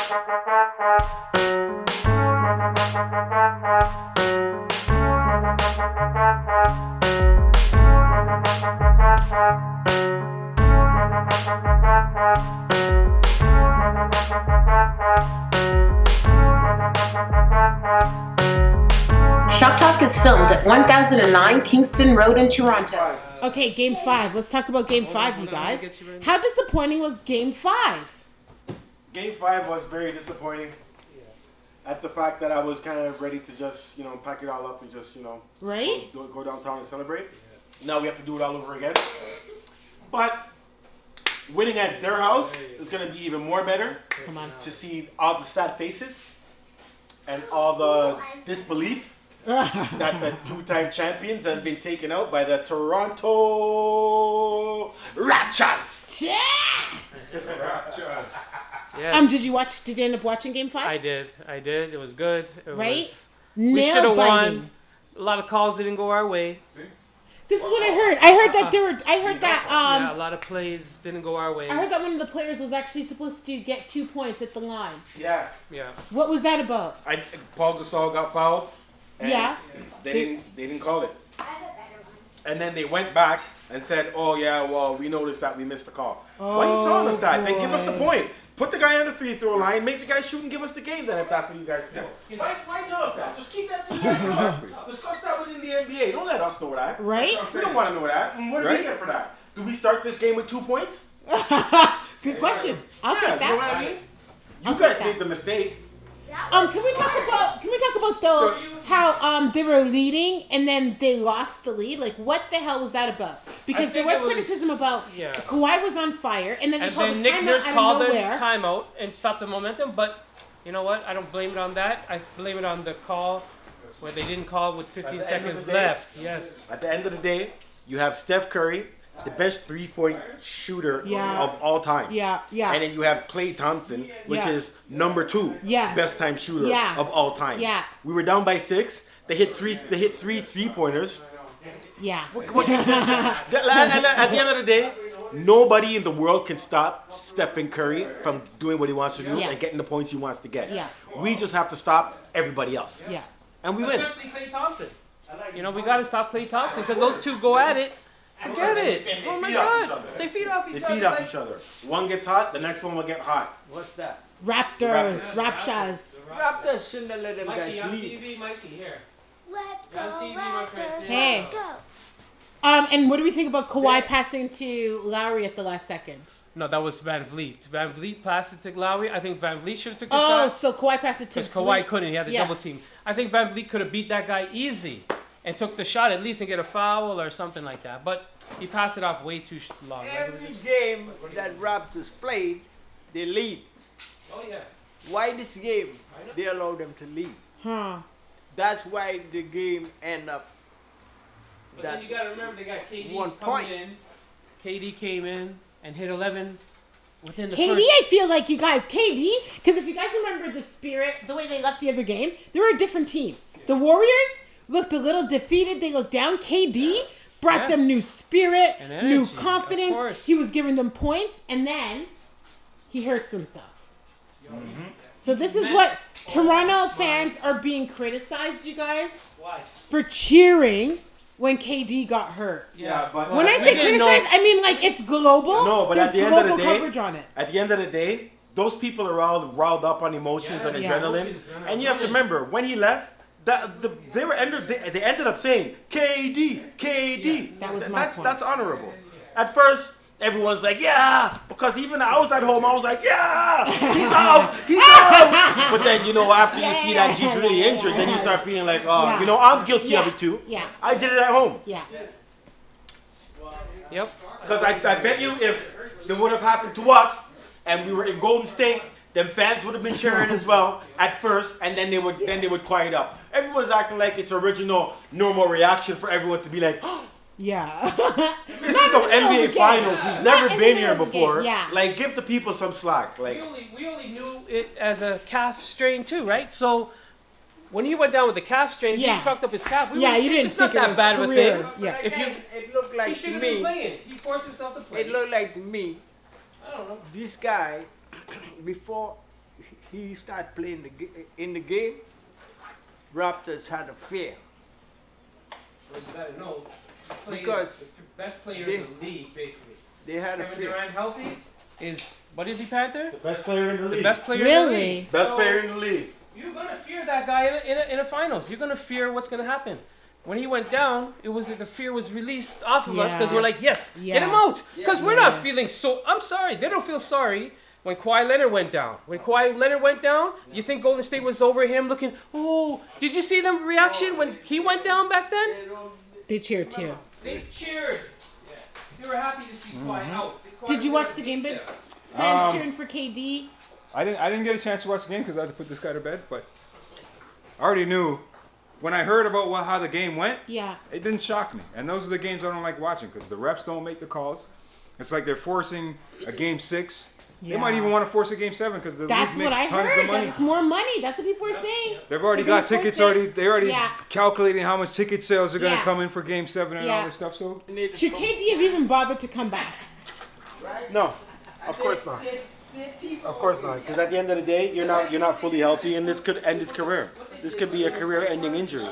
Shop Talk is filmed at 1009 Kingston Road in Toronto. Okay, Game 5. Let's talk about Game 5, you guys. How disappointing was Game 5? Game 5 was very disappointing. At the fact that I was kind of ready to just, pack it all up and just, Right? go downtown and celebrate. Now we have to do it all over again. But winning at their house is going to be even more better. Come on. To see all the sad faces and all the disbelief that the two-time champions have been taken out by the Toronto Raptors. Yeah. Yes. Did you end up watching Game 5? I did. It was good. Right? We should have Nail-biting. won. A lot of calls didn't go our way. This is what I heard. I heard that Yeah, a lot of plays didn't go our way. I heard that one of the players was actually supposed to get 2 points at the line. Yeah. Yeah. What was that about? Paul Gasol got fouled. And Yeah. They didn't call it. And then they went back and said, "Oh yeah, well we noticed that we missed the call." Why are you telling us that? Then give us the point. Put the guy on the free throw line. Make the guy shoot and give us the game. Then if that's what you guys feel. Why tell us that? Just keep that to yourself. Discuss that within the NBA. Don't let us know that. Right? We don't want to know that. And what do we get for that? Do we start this game with 2 points? Good question. I'll take You know what that. I mean? I'll You take guys that. made the mistake. Can we talk about though how they were leading and then they lost the lead? Like what the hell was that about? Because there was criticism about Kawhi was on fire and then Nick Nurse out called of the nowhere. timeout and stopped the momentum. But you know what? I don't blame it on that. I blame it on the call where they didn't call with 15 seconds left. Yes. At the end of the day, you have Steph Curry, the best 3-point shooter Yeah. of all time. Yeah. And then you have Klay Thompson, which Yeah. is number 2 Yeah. best time shooter Yeah. of all time. Yeah. We were down by 6. They hit three 3-pointers. Yeah. And at the end of the day, nobody in the world can stop Stephen Curry from doing what he wants to do Yeah. and getting the points he wants to get. Yeah. We just have to stop everybody else. Yeah. And we win. Especially Klay Thompson. We got to stop Klay Thompson because those two go at it. Forget it. And Oh my feed off each God. other. They feed off each They other. feed off each other. One gets hot, the next one will get hot. What's that? Raptors. Raptors. Raptors shouldn't have let them Mikey, guys on leave. TV, Mikey, here. Let's You're on go, TV, my friend. Raptors. Hey. Let's go. And what do we think about Kawhi passing to Lowry at the last second? No, that was Van Vliet. Van Vliet passed it to Lowry. I think Van Vliet should have took the Oh, shot. so Kawhi passed it to Because Kawhi Vliet. couldn't. He had a Yeah. double team. I think Van Vliet could have beat that guy easy and took the shot at least and get a foul or something like that. But he passed it off way too long. Like, it was Every just- game that Raptors played, they lead. oh, yeah. Why this game? They allow them to lead. Huh. That's why the game end up. But then you got to remember they got KD 1 coming point. in. KD came in and hit 11 within the KD, first... I feel like you guys, KD, because if you guys remember the spirit, the way they left the other game, they were a different team. The Warriors looked a little defeated. They looked down. KD brought Yeah. them new spirit, And new energy, of confidence. course. He was giving them points, and then he hurts himself. So this is what Toronto fans are being criticized, you guys, Why? for cheering when KD got hurt. Yeah, but When I We say didn't know- criticize, I mean like it's global. No, but There's at the end of the global day- coverage on it. at the end of the day, those people are all riled up on emotions and Yeah. adrenaline. Emotions, And you have to remember, when he left, they ended up saying, KD, KD. That was my point. That's honorable. At first, everyone's like, yeah, because even I was at home, I was like, yeah, he's out, he's out. But then, after you see that he's really injured, then you start feeling like, oh, Yeah. I'm guilty of Yeah. it too. Yeah. I did it at home. Yeah. Yep. Because I bet you if it would have happened to us and we were in Golden State, then fans would have been cheering as well at first, and then they would quiet up. Everyone's acting like it's original, normal reaction for everyone to be like, oh, Yeah. this is the NBA Finals. We've never been here before. Yeah. Like, give the people some slack. Like, We only knew it as a calf strain too, right? So when he went down with the calf strain, Yeah. he fucked up his calf. Yeah, you didn't it's think not it that was bad of a career. thing. Yeah. If you, It looked he like should to have been me. playing. He forced himself to play. It looked like to me. I don't know. This guy, before he started playing in the game, Raptors had a fear. Well, you gotta know. Because the best player they- in the league, basically. They had a Kevin fear. Durant healthy is, what is he, Panther? The best player in the The league. best player in the Really? league. Best So, player in the league. You're gonna fear that guy in a finals. You're gonna fear what's gonna happen. When he went down, it was like the fear was released off of us because Yeah. we're like, yes, Yeah. get him out. Because we're Yeah. not feeling so. I'm sorry, they don't feel sorry when Kawhi Leonard went down. When Kawhi Leonard went down, you think Golden State was over him looking? Oh, did you see the reaction when he went down back then? They cheered too. They cheered. They were happy to see Kawhi out. Did you watch the game, babe? Fans cheering for KD. I didn't get a chance to watch the game because I had to put this guy to bed. But I already knew when I heard about how the game went. Yeah. It didn't shock me. And those are the games I don't like watching because the refs don't make the calls. It's like they're forcing a game 6. They might even want to force a game 7 because the That's league what makes I tons heard. of money. That's more money. That's what people are saying. They've already They're got gonna tickets force it. already. They're already Yeah. calculating how much ticket sales are going to Yeah. come in for game 7 and all Yeah. this stuff. So Should KD have even bothered to come back? No, of course not. Of course not. Because at the end of the day, you're not fully healthy, and this could end his career. This could be a career-ending injury.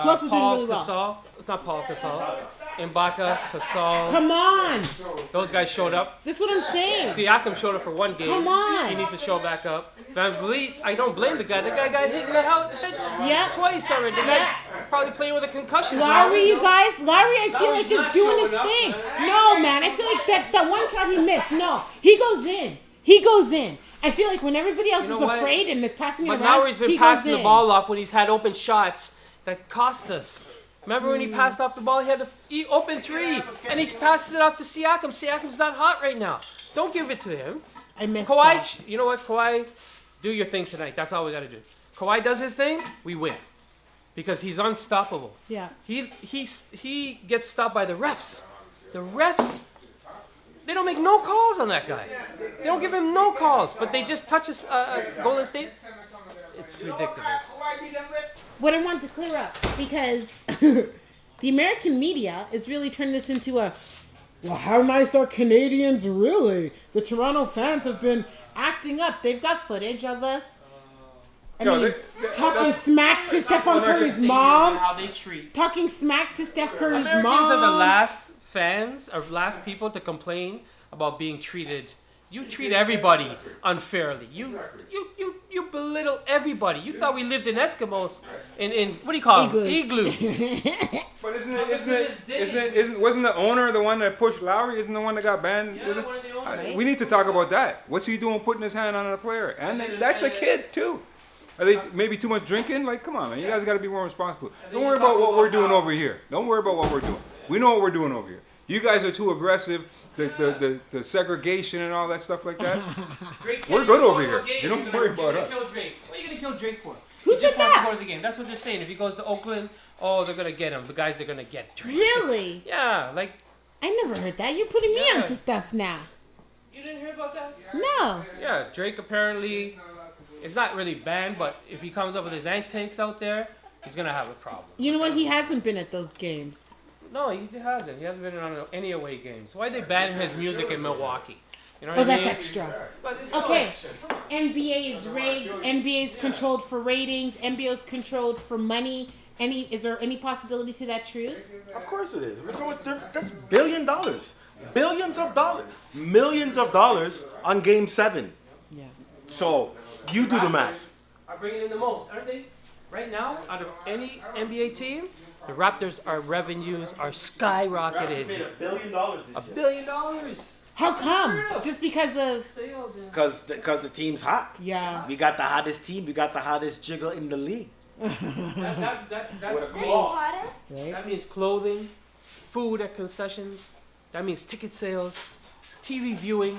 Who else is doing Paul really well? Gasol, not Paul Gasol, Ibaka, Gasol. Come on. Those guys showed up. This is what I'm saying. Siakam showed up for one game. Come on. He needs to show back up. Van Vliet, I don't blame the guy. The guy got hit in the head Yeah. twice already. The guy probably playing with a concussion. Lowry, you guys. Lowry, I feel No, like he's is not doing his showing up, thing. man. No, man. I feel like that one shot he missed. No, he goes in. He goes in. I feel like when everybody else You know is what? afraid and is passing it But around, Lowry's been he passing goes the in. ball off when he's had open shots that cost us. Remember when he Mm. passed off the ball? He had an open 3, and he passes it off to Siakam. Siakam's not hot right now. Don't give it to him. I missed Kawhi, that. you know what, Kawhi, do your thing tonight. That's all we got to do. Kawhi does his thing, we win. Because he's unstoppable. Yeah. He gets stopped by the refs. The refs, they don't make no calls on that guy. They don't give him no calls, but they just touch us, Golden State. It's ridiculous. What I want to clear up, because the American media is really turning this into a, well, how nice are Canadians really? The Toronto fans have been acting up. They've got footage of us. I No, mean, they- talking that's- smack to Stephen Curry's Stadiums mom. and how they treat. Talking smack to Steph Curry's Americans mom. are the last fans or last people to complain about being treated. You treat everybody unfairly. You belittle everybody. You thought we lived in Eskimos in what do you call them? Igloos. But wasn't the owner the one that pushed Lowry? Isn't the one that got banned? Yeah, one of the owners. We need to talk about that. What's he doing putting his hand on a player? And that's a kid too. Are they maybe too much drinking? Like, come on, man. You guys got to be more responsible. Don't worry about what we're doing over here. Don't worry about what we're doing. We know what we're doing over here. You guys are too aggressive. The segregation and all that stuff like that. Drake We're can't good even over go to here. a game. You don't You're worry gonna- about you're us. gonna kill Drake. What are you gonna kill Drake for? Who He said just wants that? to go to the game. That's what they're saying. If he goes to Oakland, oh, they're gonna get him. The guys are gonna get Drake. Really? Yeah, like I never heard that. You're putting me Yeah. onto stuff now. you didn't hear about that? No. Yeah, Drake apparently is not really banned, but if he comes up with his antics out there, he's gonna have a problem. You know what? He hasn't been at those games. No, he hasn't. He hasn't been on any away games. Why they banning his music in Milwaukee? You know Oh, what I that's mean? extra. But it's still Okay. extra. NBA is rigged. NBA is controlled for ratings. NBA is controlled for money. Is there any possibility to that truth? Of course it is. Look at that's $1 billion. Billions of dollars. Millions of dollars on game 7. Yeah. So, you do the math. Are bringing in the most, aren't they? Right now, out of any NBA team, the Raptors' revenues are skyrocketed. $1 billion this $1 billion How come? Just because of sales. And Because the team's hot. yeah. We got the hottest team. We got the hottest jiggle in the league. that means clothing, food at concessions. That means ticket sales, TV viewing.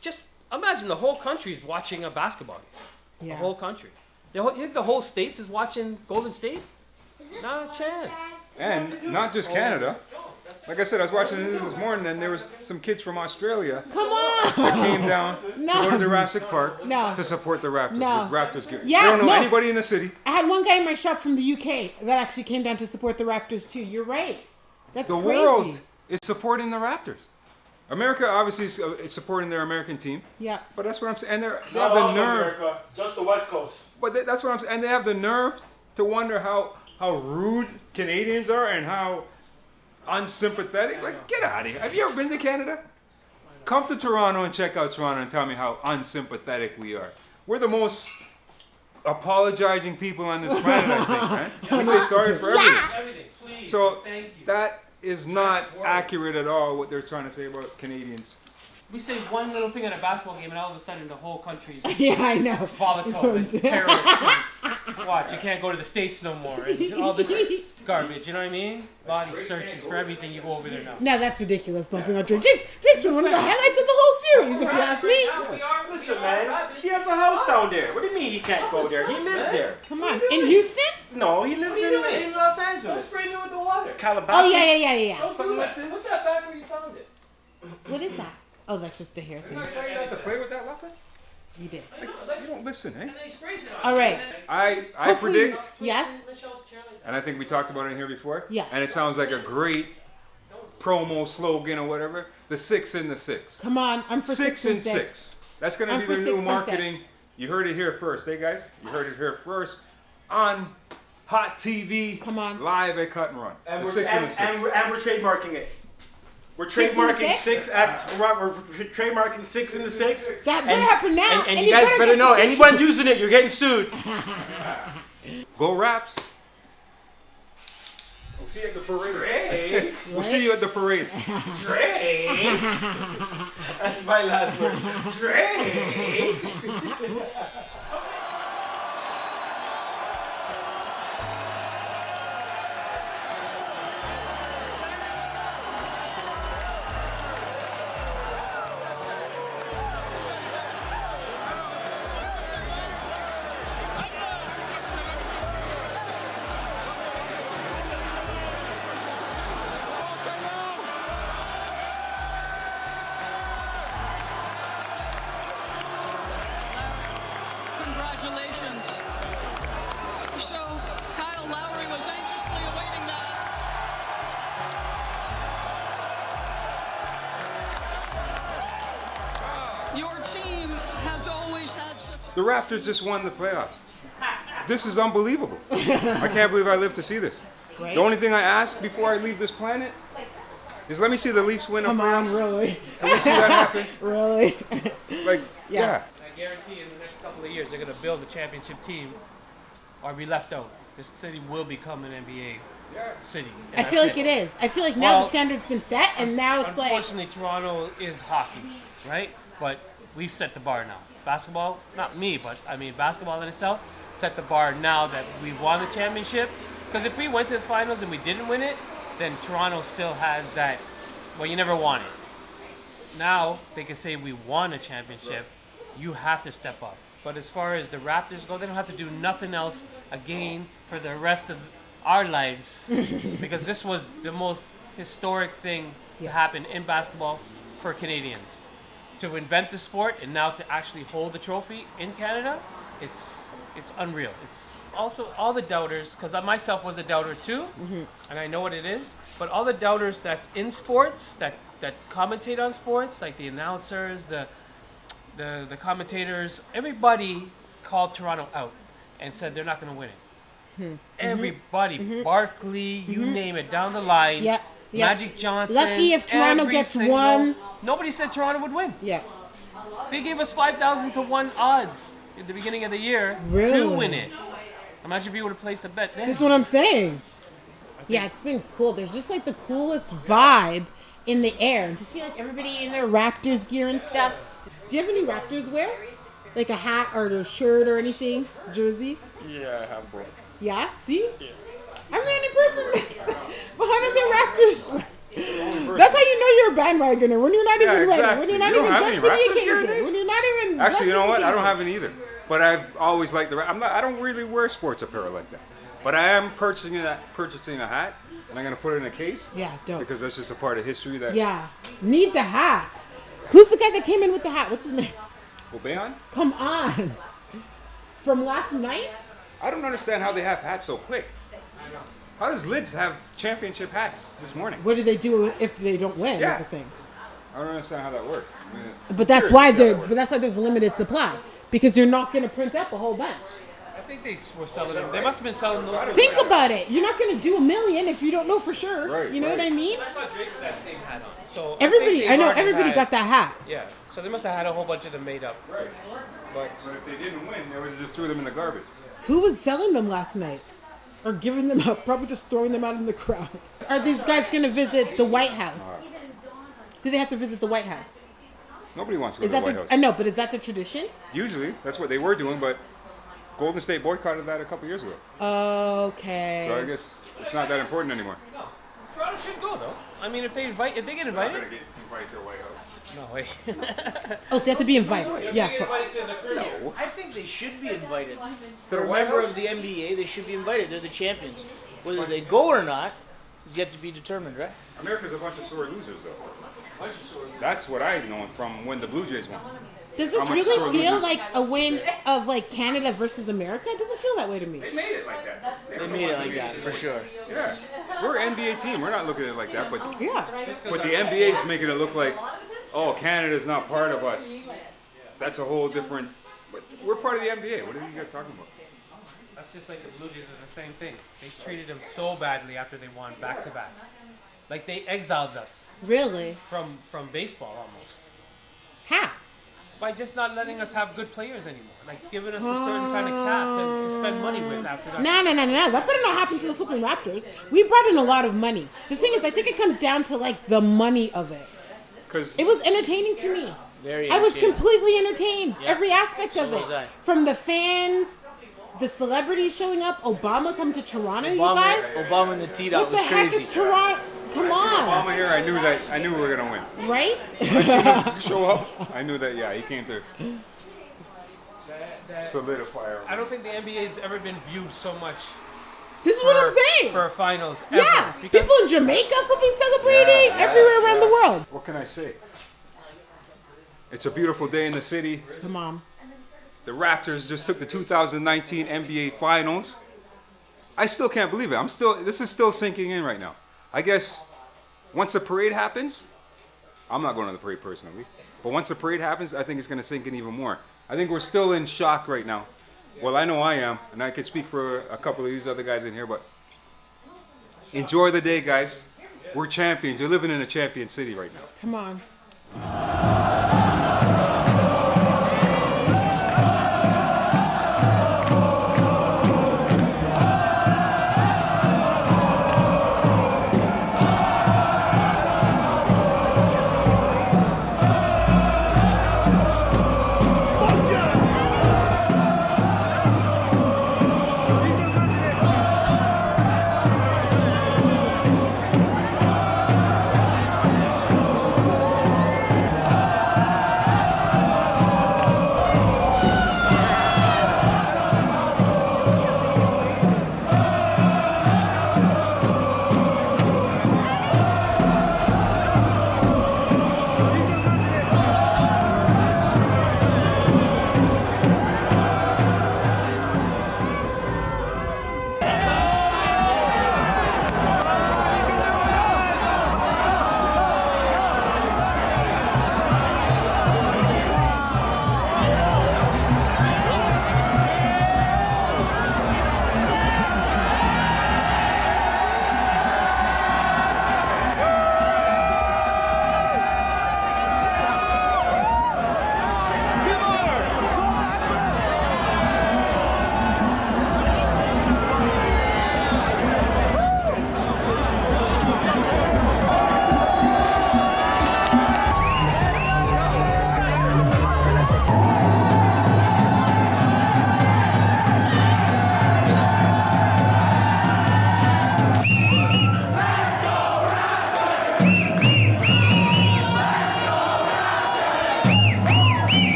Just imagine the whole country is watching a basketball game. Yeah. The whole country. You think the whole states is watching Golden State? Not a chance. And not just Canada. Like I said, I was watching the news this morning, and there was some kids from Australia Come on. that came down to go to Jurassic Park No. to support the Raptors. No. The Raptors game. Yeah, they don't know no. anybody in the city. I had one guy in my shop from the UK that actually came down to support the Raptors too. You're right. That's The crazy. world is supporting the Raptors. America obviously is supporting their American team. Yeah. But that's what I'm saying. And they have the nerve. America, just the West Coast. But that's what I'm saying. And they have the nerve to wonder how rude Canadians are and how unsympathetic. Like, get out of here. Have you ever been to Canada? Come to Toronto and check out Toronto and tell me how unsympathetic we are. We're the most apologizing people on this planet, I think, right? We say sorry for everything. Everything, please. So Thank you. that is not accurate at all what they're trying to say about Canadians. We say one little thing at a basketball game, and all of a sudden the whole country's Yeah, I know. volatile and terrorists. And watch, you can't go to the States no more, and all this garbage. You know what I mean? Body searches for everything. You go over there now. Now that's ridiculous, bumping out Drake. Drake's been one of the highlights of the whole series, if you ask me. Listen, man, he has a house down there. What do you mean he can't go there? He lives there. Come on. In Houston? No, he lives in Los Angeles. Don't spray me with the water. Calabasas. Oh, yeah. Don't Something do like that. this. Put that back where you found it. What is that? Oh, that's just a hair thing. Did I tell you not to play with that weapon? You did. You don't listen, eh? And then he sprays it on All right. I Hopefully- predict, Yes? and I think we talked about it in here before. Yeah. And it sounds like a great promo slogan or whatever. The 6 in the 6. Come on. I'm for 6 6 and 6. That's going to I'm be for their 6 new and marketing. 6. You heard it here first, eh, guys? You heard it here first on Hot TV. Come on. Live at Cut and Run. And The we're, 6 and the 6. and we're trademarking it. We're 6 in the trademarking 6? we're trademarking 6 in the 6. That better happen now. And you guys better know, get anyone using it, you're getting sued. Go Raps. We'll see you at the parade. Drake. We'll see you at the parade. Drake. That's my last word. Drake. Congratulations. So, Kyle Lowry was anxiously awaiting that. Your team has always had such... The Raptors just won the playoffs. This is unbelievable. I can't believe I lived to see this. Right? The only thing I ask before I leave this planet is let me see the Leafs win a Come on, playoffs. really? Can we see that happen? Really? Like, Yeah. yeah. I guarantee in the next couple of years they're going to build a championship team or be left out. This city will become an NBA city. I feel like it is. I feel like now Well, the standard's been set, and now it's like... Unfortunately, Toronto is hockey, right? But we've set the bar now. Basketball, not me, but I mean basketball in itself, set the bar now that we've won the championship. Because if we went to the finals and we didn't win it, then Toronto still has that, well, you never won it. Now they can say we won a championship. You have to step up. But as far as the Raptors go, they don't have to do nothing else again for the rest of our lives because this was the most historic thing to happen in basketball for Canadians. To invent the sport and now to actually hold the trophy in Canada, it's unreal. It's also all the doubters, because I myself was a doubter too, and I know what it is, but all the doubters that's in sports, that commentate on sports, like the announcers, the commentators, everybody called Toronto out and said they're not going to win it. Everybody, Barkley, you name it, down the line. Yeah. Magic Johnson. Lucky if Toronto every gets single- one. Nobody said Toronto would win. Yeah. They gave us 5,000 to 1 odds at the beginning of the year to Really? win it. Imagine if you would have placed a bet then. That's what I'm saying. Yeah, it's been cool. There's just like the coolest vibe in the air. And to see like everybody in their Raptors gear and stuff. Do you have any Raptors wear? Like a hat or a shirt or anything? Jersey? Yeah, I have both. Yeah? See? Yeah. I'm the only person behind the Raptors. That's how you know you're a bandwagoner. When you're not even ready. exactly. When you're not You don't even have dressed any for the Raptors gear occasion. days? When you're not even Actually, you know what? I don't have. have any either. But I've always liked the. I don't really wear sports apparel like that. But I am purchasing a hat, and I'm gonna put it in a case. Yeah, dope. Because that's just a part of history that. Yeah. Need the hat. Who's the guy that came in with the hat? What's his name? Obeon? Come on. From last night? I don't understand how they have hats so quick. How does Lids have championship hats this morning? What do they do if they don't win? Yeah. Is the thing. I don't understand how that works. I mean, But that's curious why to see how there. that works. But that's why there's a limited supply because you're not going to print up a whole bunch. I think they were selling them. They must have been selling those. Think about it. You're not going to do 1 million if you don't know for sure. Right, you know what I mean? I saw Drake with that same hat on. So Everybody, I know already everybody had- got that hat. Yeah. So they must have had a whole bunch of them made up. Right. But But if they didn't win, they would have just threw them in the garbage. Who was selling them last night? Or giving them out? Probably just throwing them out in the crowd. Are these guys going to visit the White House? Do they have to visit the White House? Nobody wants to go Is to the that White the? House. I know, but is that the tradition? Usually, that's what they were doing, but Golden State boycotted that a couple years ago. Okay. So I guess it's not that important anymore. no, Toronto should go though. I mean, if they get invited. Get invited to the White House. No way. Oh, so you have to be invited. Yeah, of course. Invited to the Caribbean. I think they should be invited. To They're the a White member House? of the NBA. They should be invited. They're the champions. Whether they go or not is yet to be determined, right? America's a bunch of sore losers, though. That's what I know from when the Blue Jays won. Does this How much sore really feel losers? like a win of like Canada versus America? It doesn't feel that way to me. They made it like that. They made it like that for sure. Yeah. We're an NBA team. We're not looking at it like that, but Yeah. the NBA's making it look like, oh, Canada's not part of us. That's a whole different. But we're part of the NBA. What are you guys talking about? That's just like the Blue Jays was the same thing. They treated them so badly after they won back to back. Like they exiled us Really? from baseball almost. How? By just not letting us have good players anymore. Like giving us a certain kind of cap to spend money with after that. No. That better not happen to the flipping Raptors. We brought in a lot of money. The thing is, I think it comes down to like the money of it. Because It was entertaining to me. Very I was entertaining. completely entertained. Yeah. Every aspect of So it. was I. From the fans, the celebrities showing up, Obama come to Toronto, you guys. Obama and the tee dot What the was heck crazy. is Toronto? Come on, Obama here, I knew we were gonna win. right? Show up, I knew that. Yeah, he came to solidify. I don't think the NBA's ever been viewed so much This is what I'm saying. for finals ever. Yeah, Because people in Jamaica flipping celebrating Yeah, everywhere around the world. What can I say? It's a beautiful day in the city. Come on. The Raptors just took the 2019 NBA Finals. I still can't believe it. This is still sinking in right now. I guess once the parade happens, I'm not going to the parade personally, but once the parade happens, I think it's going to sink in even more. I think we're still in shock right now. Well, I know I am, and I could speak for a couple of these other guys in here, but enjoy the day, guys. We're champions. You're living in a champion city right now. Come on.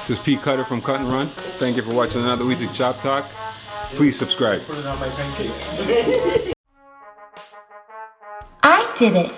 This is Pete Cutter from Cut and Run. Thank you for watching another week of Chop Talk. Please subscribe. Put it on my pancakes. I did it.